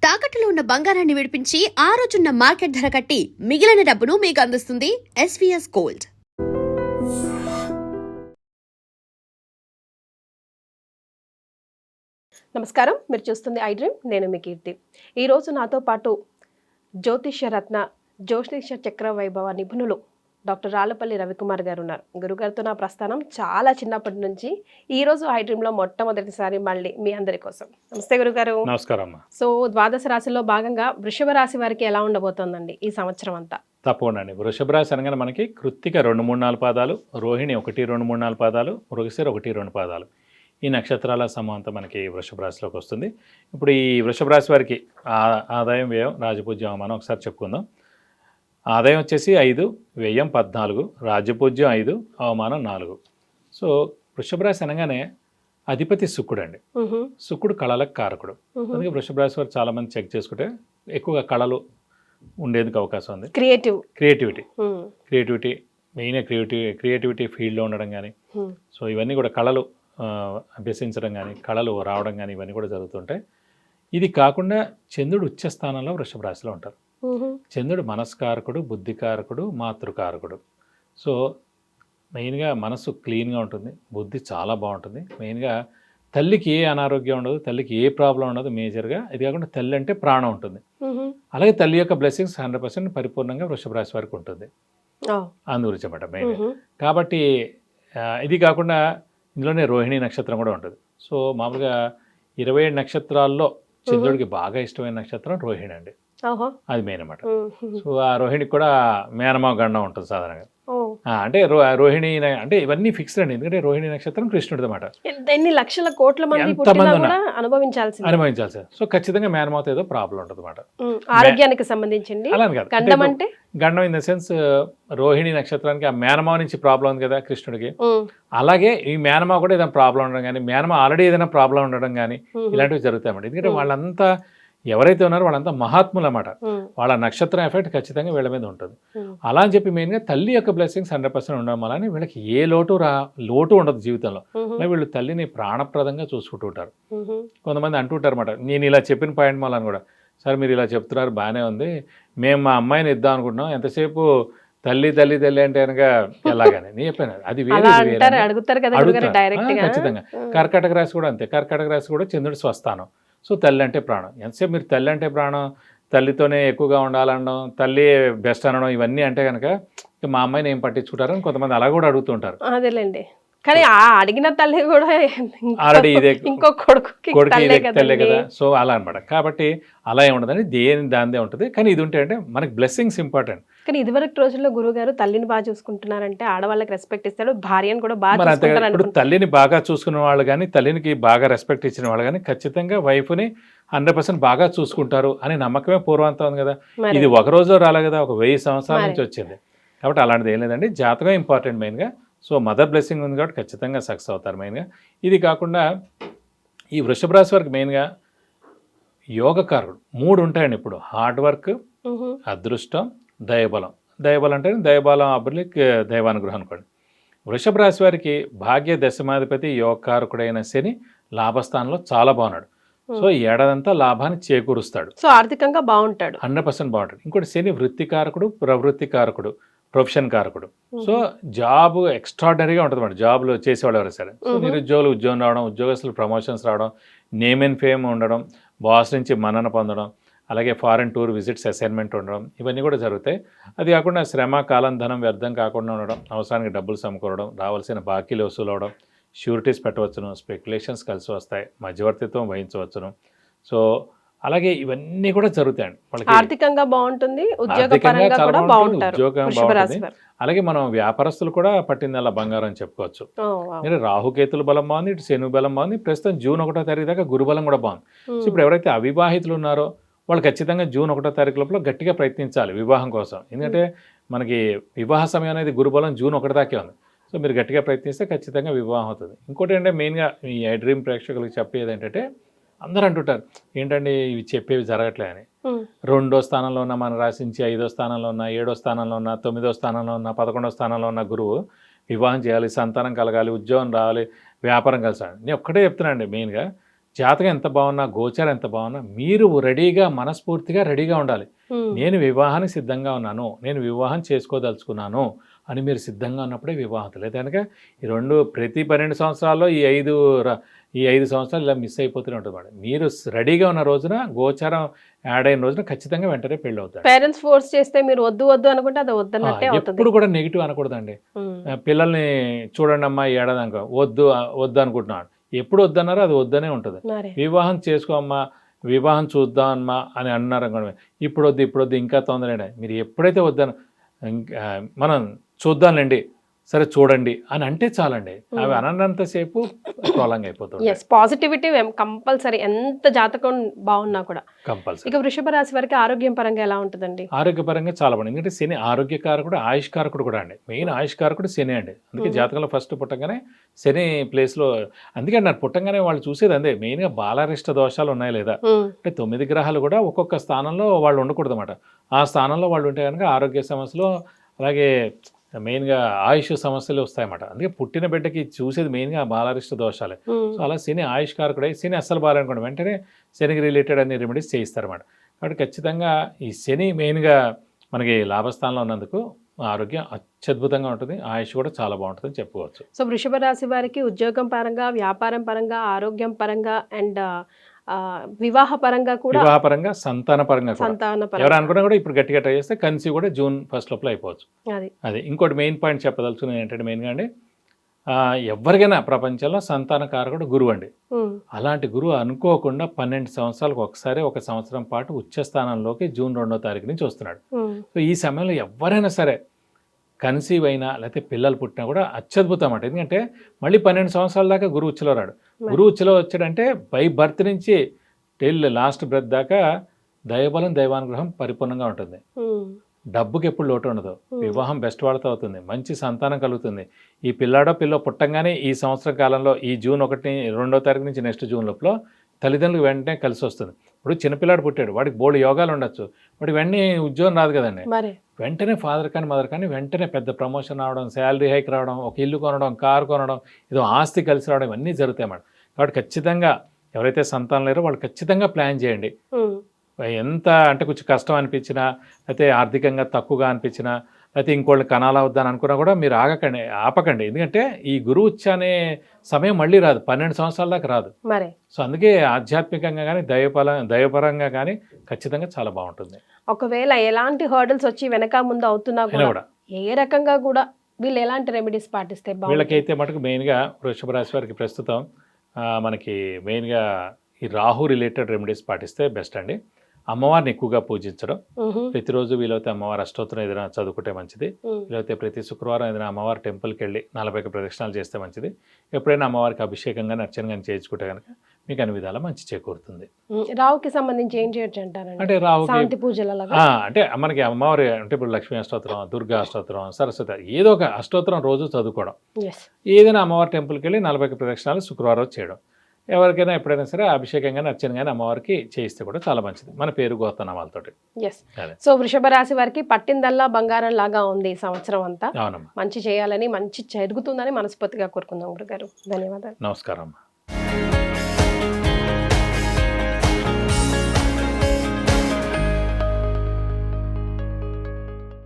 తాకట్టులో ఉన్న బంగారాన్ని విడిపించి ఆ రోజున్న మార్కెట్ ధర కట్టి మిగిలిన డబ్బును మీకు అందిస్తుంది ఎస్వీఎస్ గోల్డ్. నమస్కారం, మీరు చూస్తుంది ఐ డ్రీమ్. నేను మీ కీర్తి. ఈరోజు నాతో పాటు జ్యోతిష్య రత్న జ్యోతిష చక్ర వైభవ నిపుణులు డాక్టర్ రాళ్ళపల్లి రవికుమార్ గారు ఉన్నారు. గురుగారితో నా ప్రస్థానం చాలా చిన్నప్పటి నుంచి ఈ రోజు ఐ డ్రీమ్లో మొట్టమొదటిసారి మళ్ళీ మీ అందరి కోసం. నమస్తే గురుగారు. నమస్కారం. సో ద్వాదశ రాశిలో భాగంగా వృషభ రాశి వారికి ఎలా ఉండబోతోందండి ఈ సంవత్సరం అంతా? తప్పకుండా అండి. వృషభ రాశి అనగానే మనకి కృత్తిక 2, 3, 4 పాదాలు, రోహిణి 1, 2, 3, 4 పాదాలు, మృగశిర 1, 2 పాదాలు. ఈ నక్షత్రాల సమూహంతో మనకి వృషభ రాశిలోకి వస్తుంది. ఇప్పుడు ఈ వృషభ రాశి వారికి ఆదాయం, వ్యయం, రాజపూజ్యం, అవమానం ఒకసారి చెప్పుకుందాం. ఆదాయం వచ్చేసి 5, వ్యయం 14, రాజపూజ్యం 5, అవమానం 4. సో వృషభ రాశి అనగానే అధిపతి శుక్రుడు అండి. శుక్రుడు కళలకు కారకుడు. అందుకే వృషభ రాశి వారు చాలామంది చెక్ చేసుకుంటే ఎక్కువగా కళలు ఉండేందుకు అవకాశం ఉంది. క్రియేటివిటీ మెయిన్ క్రియేటివిటీ ఫీల్డ్లో ఉండడం కానీ, సో ఇవన్నీ కూడా కళలు అభ్యసించడం కానీ, కళలు రావడం కానీ ఇవన్నీ కూడా జరుగుతుంటాయి. ఇది కాకుండా చంద్రుడు ఉచ్చ స్థానంలో వృషభ రాశిలో ఉంటారు. చంద్రుడు మనస్కారకుడు, బుద్ధికారకుడు, మాతృకారకుడు. సో మెయిన్గా మనసు క్లీన్గా ఉంటుంది, బుద్ధి చాలా బాగుంటుంది. మెయిన్గా తల్లికి ఏ అనారోగ్యం ఉండదు, తల్లికి ఏ ప్రాబ్లం ఉండదు మేజర్గా. ఇది కాకుండా తల్లి అంటే ప్రాణం ఉంటుంది. అలాగే తల్లి యొక్క బ్లెస్సింగ్స్ 100% పరిపూర్ణంగా వృషభ రాశి వారికి ఉంటుంది. అందు గురించి అన్నమాట మెయిన్. కాబట్టి ఇది కాకుండా ఇందులోనే రోహిణి నక్షత్రం కూడా ఉంటుంది. సో మామూలుగా 27 నక్షత్రాల్లో చంద్రుడికి బాగా ఇష్టమైన నక్షత్రం రోహిణి అండి. అది మెయిన్ అన్నమాట. సో ఆ రోహిణికి కూడా మేనమావ గండం ఉంటుంది సాధారణంగా. అంటే రోహిణి అంటే ఇవన్నీ ఫిక్స్డ్ అండి. ఎందుకంటే రోహిణి నక్షత్రం కృష్ణుడిది అన్నమాట. ఎన్ని లక్షల కోట్ల మంది అనుభవించాల్సి. సో ఖచ్చితంగా మేనమావతో ఏదో ప్రాబ్లం ఉంటుంది అన్నమాట. ఆరోగ్యానికి సంబంధించింది. అలానే కాదు, గండం ఇన్ ద సెన్స్ రోహిణి నక్షత్రానికి ఆ మేనమావ నుంచి ప్రాబ్లం ఉంది కదా కృష్ణుడికి. అలాగే ఈ మేనమావ కూడా ఏదైనా ప్రాబ్లం ఉండడం కానీ, మేనమావ ఆల్రెడీ ఏదైనా ప్రాబ్లం ఉండడం కానీ ఇలాంటివి జరుగుతాయి అన్నమాట. ఎందుకంటే వాళ్ళంతా ఎవరైతే ఉన్నారో వాళ్ళంతా మహాత్ములు అన్నమాట. వాళ్ళ నక్షత్రం ఎఫెక్ట్ ఖచ్చితంగా వీళ్ళ మీద ఉంటుంది. అలా అని చెప్పి మెయిన్గా తల్లి యొక్క బ్లెస్సింగ్స్ 100% ఉండడం వల్ల వీళ్ళకి ఏ లోటు ఉండదు జీవితంలో. వీళ్ళు తల్లిని ప్రాణప్రదంగా చూసుకుంటూ ఉంటారు. కొంతమంది అంటుంటారు అన్నమాట, నేను ఇలా చెప్పిన పాయింట్ వాళ్ళని కూడా, సార్ మీరు ఇలా చెప్తున్నారు బాగానే ఉంది, మేము మా అమ్మాయిని ఇద్దాం అనుకుంటున్నాం, ఎంతసేపు తల్లి తల్లి తల్లి అంటే కనుక ఎలాగని నేను చెప్పాను. అది వేరే ఖచ్చితంగా. కర్కాటక రాశి కూడా అంతే. కర్కాటక రాశి కూడా చంద్రుడి స్వస్థానం. సో తల్లి అంటే ప్రాణం. ఎంతసేపు మీరు తల్లి అంటే ప్రాణం, తల్లితోనే ఎక్కువగా ఉండాలనడం, తల్లి బెస్ట్ అనడం, ఇవన్నీ అంటే కనుక మా అమ్మాయిని ఏం పట్టించుకుంటారని కొంతమంది అలా కూడా అడుగుతుంటారు. అదేలేండి. కానీ అడిగిన తల్లి కూడా ఆల్రెడీ ఇదే ఇంకో కొడుకు తల్లే కదా. సో అలా అనమాట. కాబట్టి అలా ఏముండదని దానిదే ఉంటుంది. కానీ ఇది ఉంటే అంటే మనకి బ్లెస్సింగ్స్ ఇంపార్టెంట్. కానీ ఇదివరకు రోజుల్లో గురుగారు తల్లిని బాగా చూసుకుంటున్నారంటే ఆడవాళ్ళకి రెస్పెక్ట్ ఇస్తాడు, భార్యను కూడా బాగా ఇప్పుడు తల్లిని బాగా చూసుకున్న వాళ్ళు కానీ, తల్లికి బాగా రెస్పెక్ట్ ఇచ్చిన వాళ్ళు కానీ ఖచ్చితంగా వైఫ్ని 100% బాగా చూసుకుంటారు అని నమ్మకమే పూర్వంతం ఉంది కదా. ఇది ఒక రోజులో రాలే కదా, ఒక 1000 సంవత్సరాల నుంచి వచ్చింది. కాబట్టి అలాంటిది ఏం లేదండి. జాతకం ఇంపార్టెంట్ మెయిన్గా. సో మదర్ బ్లెస్సింగ్ ఉంది కాబట్టి ఖచ్చితంగా సక్సెస్ అవుతారు మెయిన్గా. ఇది కాకుండా ఈ వృషభ రాశి వారికి మెయిన్గా యోగకారుడు 3 ఉంటాయండి. ఇప్పుడు హార్డ్ వర్క్, అదృష్టం, దయబలం. దయబలం అంటే దయబలం అబ్బలికి దైవానుగ్రహం అనుకోండి. వృషభ రాశి వారికి భాగ్య దశమాధిపతి యోగకారకుడైన శని లాభస్థానంలో చాలా బాగున్నాడు. సో ఏడాదంతా లాభాన్ని చేకూరుస్తాడు. సో ఆర్థికంగా బాగుంటాడు, 100% బాగుంటాడు. ఇంకోటి శని వృత్తికారకుడు, ప్రవృత్తికారకుడు, ప్రొఫెషన్ కారకుడు. సో జాబ్ ఎక్స్ట్రాడనరీగా ఉంటుంది అన్నమాట. జాబ్లో చేసేవాళ్ళు ఎవరైనా సరే. సో నిరుద్యోగులు ఉద్యోగం రావడం, ఉద్యోగస్తులు ప్రమోషన్స్ రావడం, నేమ్ అండ్ ఫేమ్ ఉండడం, బాస్ నుంచి మన్నన పొందడం, అలాగే ఫారెన్ టూర్ విజిట్స్ అసైన్మెంట్ ఉండడం, ఇవన్నీ కూడా జరుగుతాయి. అది కాకుండా శ్రమ, కాలం, ధనం వ్యర్థం కాకుండా ఉండడం, అవసరానికి డబ్బులు సమకూరడం, రావాల్సిన బాకీలు వసూలు అవడం, షూరిటీస్ పెట్టవచ్చును, స్పెక్యులేషన్స్ కలిసి వస్తాయి, మధ్యవర్తిత్వం వహించవచ్చును. సో అలాగే ఇవన్నీ కూడా జరుగుతాయండి. వాళ్ళకి ఆర్థికంగా బాగుంటుంది, ఉద్యోగం బాగుంటుంది. అలాగే మనం వ్యాపారస్తులు కూడా పట్టిందల్లా బంగారం అని చెప్పుకోవచ్చు. మీరు రాహుకేతుల బలం బాగుంది, ఇటు శని బలం బాగుంది. ప్రస్తుతం జూన్ 1వ తారీఖు దాకా గురుబలం కూడా బాగుంది. సో ఇప్పుడు ఎవరైతే అవివాహితులు ఉన్నారో వాళ్ళు ఖచ్చితంగా జూన్ 1వ తారీఖు లోపల గట్టిగా ప్రయత్నించాలి వివాహం కోసం. ఎందుకంటే మనకి వివాహ సమయం అనేది గురుబలం జూన్ 1 దాకే ఉంది. సో మీరు గట్టిగా ప్రయత్నిస్తే ఖచ్చితంగా వివాహం అవుతుంది. ఇంకోటి ఏంటంటే మెయిన్గా ఈ ఐ డ్రీమ్ ప్రేక్షకులకు చెప్పేది ఏంటంటే, అందరూ అంటుంటారు ఏంటండి ఇవి చెప్పేవి జరగట్లే అని. 2వ స్థానంలో ఉన్న మన రాశి నుంచి 5వ స్థానంలో ఉన్న, 7వ స్థానంలో ఉన్న, 9వ స్థానంలో ఉన్న, 11వ స్థానంలో ఉన్న గురువు వివాహం చేయాలి, సంతానం కలగాలి, ఉద్యోగం రావాలి, వ్యాపారం కలిసాలి. నేను ఒక్కటే చెప్తున్నానండి మెయిన్గా, జాతకం ఎంత బాగున్నా, గోచారం ఎంత బాగున్నా, మీరు రెడీగా, మనస్ఫూర్తిగా రెడీగా ఉండాలి. నేను వివాహానికి సిద్ధంగా ఉన్నాను, నేను వివాహం చేసుకోదలుచుకున్నాను అని మీరు సిద్ధంగా ఉన్నప్పుడే వివాహం. లేదా కనుక ఈ ప్రతి 12 సంవత్సరాల్లో ఈ 5 సంవత్సరాలు ఇలా మిస్ అయిపోతూనే ఉంటుంది మేడం. మీరు రెడీగా ఉన్న రోజున, గోచారం యాడ్ అయిన రోజున ఖచ్చితంగా వెంటనే పెళ్ళి అవుతాడు. పేరెంట్స్ ఫోర్స్ చేస్తే మీరు వద్దు వద్దు అనుకుంటే అది వద్దన్నట్టే అవుతుంది. ఎప్పుడు కూడా నెగిటివ్ అనకూడదండి. పిల్లల్ని చూడండి అమ్మా, ఈ ఏడాది అనుకో వద్దు అనుకుంటున్నాడు, ఎప్పుడు వద్దన్నారో అది వద్దనే ఉంటుంది. వివాహం చేసుకో అమ్మా, వివాహం చూద్దాం అమ్మా అని అన్నారు అనుకోండి, ఇప్పుడు వద్దు ఇంకా తొందరనే. మీరు ఎప్పుడైతే మనం చూద్దాంలేండి, సరే చూడండి అని అంటే చాలండి. అవి అనంతసేపు ప్రొలాంగ్ అయిపోతుంది. పాజిటివిటీ కంపల్సరీ, ఎంత జాతకం బాగున్నా కూడా కంపల్సరీ. ఇక వృషభ రాశి వారికి ఆరోగ్యం పరంగా ఎలా ఉంటుందండి? ఆరోగ్యపరంగా చాలా బాగుంది. ఎందుకంటే శని ఆరోగ్యకారకుడు, ఆయుష్కారకుడు కూడా అండి. మెయిన్ ఆయుష్కారకుడు శని అండి. అందుకే జాతకంలో ఫస్ట్ పుట్టంగానే శని ప్లేస్లో, అందుకే అన్నారు పుట్టంగానే వాళ్ళు చూసేది అందే మెయిన్గా బాలారిష్ట దోషాలు ఉన్నాయి లేదా అంటే 9 గ్రహాలు కూడా ఒక్కొక్క స్థానంలో వాళ్ళు ఉండకూడదు అన్నమాట. ఆ స్థానంలో వాళ్ళు ఉంటే కనుక ఆరోగ్య సమస్యలు, అలాగే మెయిన్గా ఆయుష్ సమస్యలు వస్తాయన్నమాట. అందుకే పుట్టిన బిడ్డకి చూసేది మెయిన్గా బాలారిష్ట దోషాలే. సో అలా శని ఆయుష్కారకుడై, శని అస్సలు బాగాలనుకోండి వెంటనే శనికి రిలేటెడ్ అన్ని రెమెడీస్ చేయిస్తారన్నమాట. కాబట్టి ఖచ్చితంగా ఈ శని మెయిన్గా మనకి లాభస్థానంలో ఉన్నందుకు ఆరోగ్యం అత్యద్భుతంగా ఉంటుంది, ఆయుష్ కూడా చాలా బాగుంటుందని చెప్పుకోవచ్చు. సో వృషభ రాశి వారికి ఉద్యోగం పరంగా, వ్యాపారం పరంగా, ఆరోగ్యం పరంగా అండ్ వివాహ పరంగా కూడా, వివాహపరంగా, సంతానపరంగా ఎవరు అనుకున్నా కూడా ఇప్పుడు గట్టిగా ట్రై చేస్తే కన్సీవ్ కూడా జూన్ 1 లోపల అయిపోవచ్చు. అది ఇంకోటి మెయిన్ పాయింట్ చెప్పదలుచుకున్నది ఏంటంటే మెయిన్గా అండి, ఎవరికైనా ప్రపంచంలో సంతానకారకుడు గురువు అండి. అలాంటి గురువు అనుకోకుండా 12 సంవత్సరాలకు ఒకసారి 1 సంవత్సరం పాటు ఉచ్చస్థానంలోకి జూన్ 2వ తారీఖు నుంచి వస్తున్నాడు. సో ఈ సమయంలో ఎవరైనా సరే కన్సీవ్ అయినా లేకపోతే పిల్లలు పుట్టినా కూడా అత్యద్భుతం అన్నమాట. ఎందుకంటే మళ్ళీ 12 సంవత్సరాల దాకా గురువు ఉచ్చులో రాడు. గురువు ఉచ్చులో వచ్చాడంటే బై బర్త్ నుంచి టిల్ లాస్ట్ బ్రెత్ దాకా దైవబలం, దైవానుగ్రహం పరిపూర్ణంగా ఉంటుంది. డబ్బుకి ఎప్పుడు లోటు ఉండదు, వివాహం బెస్ట్ వాళ్ళతో అవుతుంది, మంచి సంతానం కలుగుతుంది. ఈ పిల్లో పుట్టంగానే ఈ సంవత్సరం కాలంలో ఈ జూన్ 2వ తారీఖు నుంచి నెక్స్ట్ జూన్ లోపల తల్లిదండ్రులకు వెంటనే కలిసి వస్తుంది. ఇప్పుడు చిన్నపిల్లాడు పుట్టాడు, వాడికి బోల్డ్ యోగాలు ఉండొచ్చు, వాడికి వెంటనే ఉద్యోగం రాదు కదండి. వెంటనే ఫాదర్ కానీ మదర్ కానీ వెంటనే పెద్ద ప్రమోషన్ రావడం, శాలరీ హైక్ రావడం, ఒక ఇల్లు కొనడం, కారు కొనడం, ఏదో ఆస్తి కలిసి రావడం, ఇవన్నీ జరుగుతాయి అన్నమాట. కాబట్టి ఖచ్చితంగా ఎవరైతే సంతానం లేరో వాళ్ళు ఖచ్చితంగా ప్లాన్ చేయండి. ఎంత అంటే కొంచెం కష్టం అనిపించినా, అయితే ఆర్థికంగా తక్కువగా అనిపించినా, అయితే ఇంకోళ్ళని కనాలవుద్దని అనుకున్నా కూడా మీరు ఆపకండి. ఎందుకంటే ఈ గురువు ఉచ్చ అనే సమయం మళ్ళీ రాదు, 12 సంవత్సరాల దాకా రాదు. సో అందుకే ఆధ్యాత్మికంగా కానీ దైవపరంగా కానీ ఖచ్చితంగా చాలా బాగుంటుంది. ఒకవేళ ఎలాంటి హర్డల్స్ వచ్చి వెనక ముందు అవుతున్నా కూడా ఏ రకంగా కూడా వీళ్ళు ఎలాంటి రెమెడీస్ పాటిస్తే వీళ్ళకైతే మటుకు మెయిన్గా వృషభ రాశి వారికి ప్రస్తుతం మనకి మెయిన్గా ఈ రాహు రిలేటెడ్ రెమెడీస్ పాటిస్తే బెస్ట్ అండి. అమ్మవారిని ఎక్కువగా పూజించడం, ప్రతిరోజు వీలైతే అమ్మవారి అష్టోత్తరం ఏదైనా చదువుకుంటే మంచిది. వీలైతే ప్రతి శుక్రవారం ఏదైనా అమ్మవారి టెంపుల్కి వెళ్ళి 40 ప్రదక్షిణాలు చేస్తే మంచిది. ఎప్పుడైనా అమ్మవారికి అభిషేకంగా అర్చన కానీ చేయించుకుంటే కనుక మీకు అన్ని విధాలా మంచి చేకూరుతుంది. రావుకి సంబంధించి ఏం చేయొచ్చు అంటారు? అంటే రావు శాంతి పూజల అంటే మనకి అమ్మవారి అంటే ఇప్పుడు లక్ష్మీ అష్టోత్తరం, దుర్గా అష్టోత్తరం, సరస్వతి ఏదో ఒక అష్టోత్తరం రోజు చదువుకోవడం, ఏదైనా అమ్మవారి టెంపుల్కి వెళ్ళి 40 ప్రదక్షిణాలు శుక్రవారం చేయడం, ఎవరికైనా ఎప్పుడైనా సరే అభిషేకం కానీ అర్చన కానీ అమ్మవారికి చేయిస్తే కూడా చాలా మంచిది, మన పేరు గోత్రనామాలతోటి. సో వృషభ రాశి వారికి పట్టిందల్లా బంగారం లాగా ఉంది ఈ సంవత్సరం అంతా. మంచి చేయాలని, మంచి జరుగుతుందని మనస్ఫూర్తిగా కోరుకుందాం గురుగారు. ధన్యవాదాలు. నమస్కారం.